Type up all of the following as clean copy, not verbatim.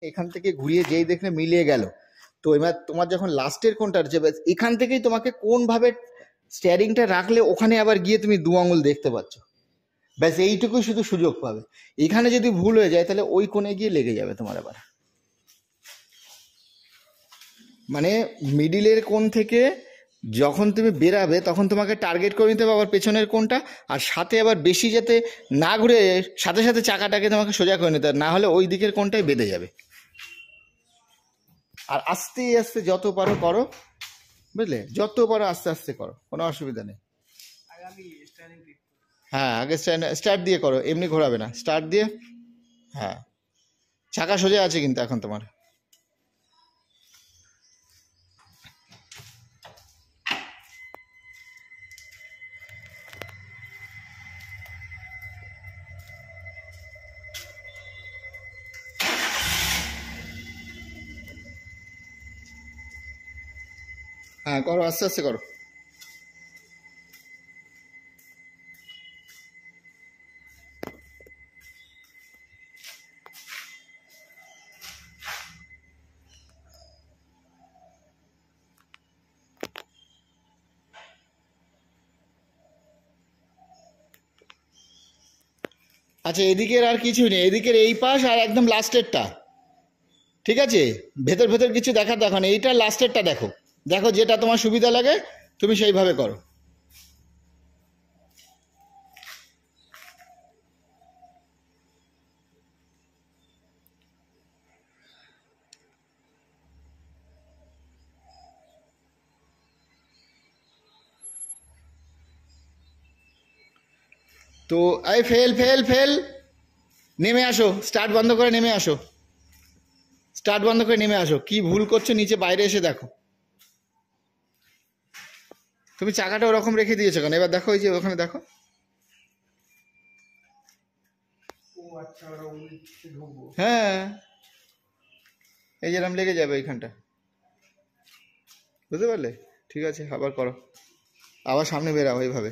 এখান থেকে ঘুরিয়ে যেই দেখলে মিলিয়ে গেল। তো এবার তোমার যখন লাস্টের কোণটা হচ্ছে, এখান থেকেই তোমাকে কোনভাবে স্টিয়ারিংটা রাখলে ওখানে আবার গিয়ে তুমি দু আঙুল দেখতে পাচ্ছ। ব্যাস এইটুকুই শুধু সুযোগ পাবে। এখানে যদি ভুল হয়ে যায় তাহলে ওই কোণে গিয়ে লেগে যাবে তোমার আবার। মানে মিডিলের কোণ থেকে যখন তুমি বেরাবে তখন তোমাকে টার্গেট করে নিতে হবে আবার পেছনের কোণটা, আর সাথে আবার বেশি যাতে না ঘুরে সাথে সাথে চাকাটাকে তোমাকে সোজা করে নিতে হবে, না হলে ওই দিকের কোণটাই বেঁধে যাবে। আর আস্তে আস্তে যত পারো করো, বুঝলে, যত পারো আস্তে আস্তে করো, কোনো অসুবিধা নেই। হ্যাঁ, আগে স্টার্ট দিয়ে করো, এমনি ঘোরাবে না, স্টার্ট দিয়ে। হ্যাঁ, চাকা সোজা আছে কিন্তু এখন তোমার। হ্যাঁ করো, আস্তে আস্তে করো। আচ্ছা, এদিকের আর কিছুই নেই, এদিকের এই পাশ আর একদম লাস্টেরটা, ঠিক আছে? ভেতর ভেতর কিছু দেখার দেখো না, এইটা লাস্টেরটা দেখো, দেখো যেটা তোমার সুবিধা লাগে তুমি সেইভাবে করো। তো এই ফেল ফেল ফেল, নেমে আসো, স্টার্ট বন্ধ করে নেমে আসো, স্টার্ট বন্ধ করে নেমে আসো। কি ভুল করছো নিচে বাইরে এসে দেখো। তুমি চাকাটা ওরকম রেখে দিয়েছো কেন? এবার দেখো, ওই যে ওখানে দেখো। হ্যাঁ, এই যেরকম লেগে যাবে এইখানটা, বুঝতে পারলে? ঠিক আছে, আবার করো, আবার সামনে বেরাও এইভাবে।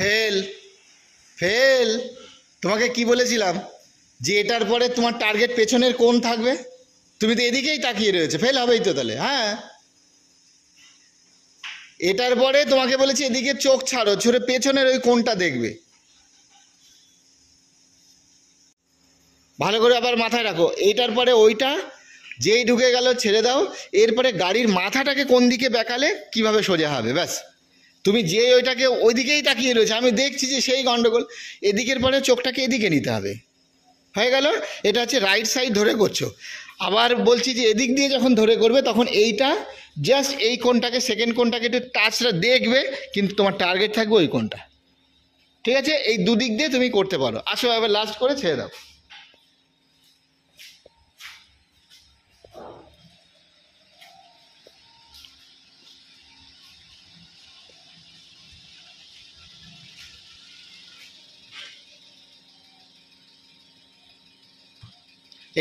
ফেল ফেল, তোমাকে কি বলেছিলাম যে এটার পরে তোমার টার্গেট পেছনের কোণ থাকবে, তুমি তো এদিকেই তাকিয়ে রয়েছে, ফেল হবেই তো তাহলে। হ্যাঁ, এটার পরে তোমাকে বলেছি এদিকে চোখ ছাড়ো, ছড়ে পেছনের ওই কোণটা দেখবে ভালো করে, আবার মাথায় রাখো। এইটার পরে ওইটা যেই ঢুকে গেল ছেড়ে দাও, এরপরে গাড়ির মাথাটাকে কোন দিকে বেঁকালে কিভাবে সোজা হবে, ব্যাস। তুমি যে ওইটাকে ওইদিকেই তাকিয়ে রয়েছে, আমি দেখছি যে সেই গন্ডগোল, এদিকের পরে চোখটাকে এদিকে নিতে হবে, হয়ে গেল। এটা হচ্ছে রাইট সাইড ধরে করছো। আবার বলছি যে এদিক দিয়ে যখন ধরে করবে তখন এইটা জাস্ট এই কোণটাকে, সেকেন্ড কোণটাকে একটু টাচটা দেখবে, কিন্তু তোমার টার্গেট থাকবে ওই কোণটা, ঠিক আছে? এই দুদিক দিয়ে তুমি করতে পারো। আসো এবার লাস্ট করে ছেড়ে দাও।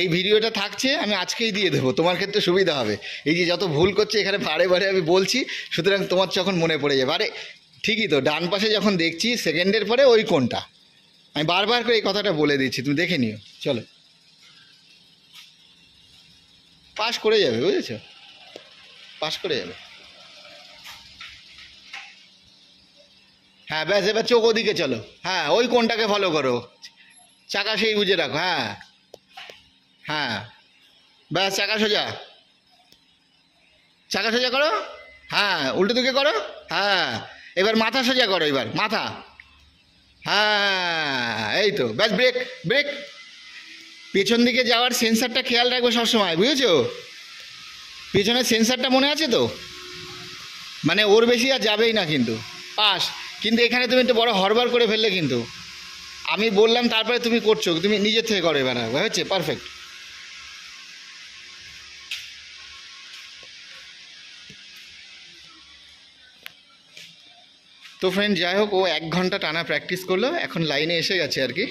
এই ভিডিওটা থাকছে, আমি আজকেই দিয়ে দেবো, তোমার ক্ষেত্রে সুবিধা হবে। এই যে যত ভুল করছে এখানে বারে বারে আমি বলছি, সুতরাং তোমার যখন মনে পড়ে যাবে, আরে ঠিকই তো, ডান পাশে যখন দেখছি সেকেন্ডের পরে ওই কোণটা, আমি বারবার করে এই কথাটা বলে দিচ্ছি, তুমি দেখে নিও। চলো, পাস করে যাবে, বুঝেছো? পাস করে যাবে। হ্যাঁ ব্যাস, এবার চোখ ওদিকে চলো। হ্যাঁ, ওই কোণটাকে ফলো করো, চাকা সেই বুঝে রাখো। হ্যাঁ হ্যাঁ, ব্যাস, চাকা সোজা, চাকা সোজা করো। হ্যাঁ, উল্টো দিকে করো। হ্যাঁ, এবার মাথা সোজা করো, এবার মাথা। হ্যাঁ এই তো, ব্যাস, ব্রেক ব্রেক। পেছন দিকে যাওয়ার সেন্সারটা খেয়াল রাখবো সবসময়, বুঝেছো? পেছনের সেন্সারটা মনে আছে তো? মানে ওর বেশি আর যাবেই না কিন্তু, পাস। কিন্তু এখানে তুমি একটু বড় হড়বড় করে ফেললে কিন্তু, আমি বললাম তারপরে তুমি করছো, তুমি নিজের থেকে করো এবার, হচ্ছে পারফেক্ট। তো ফ্রেন্ড, যাই হোক, ও 1 ঘন্টা টানা প্র্যাকটিস করলো, এখন লাইনে এসে গেছে আর কি।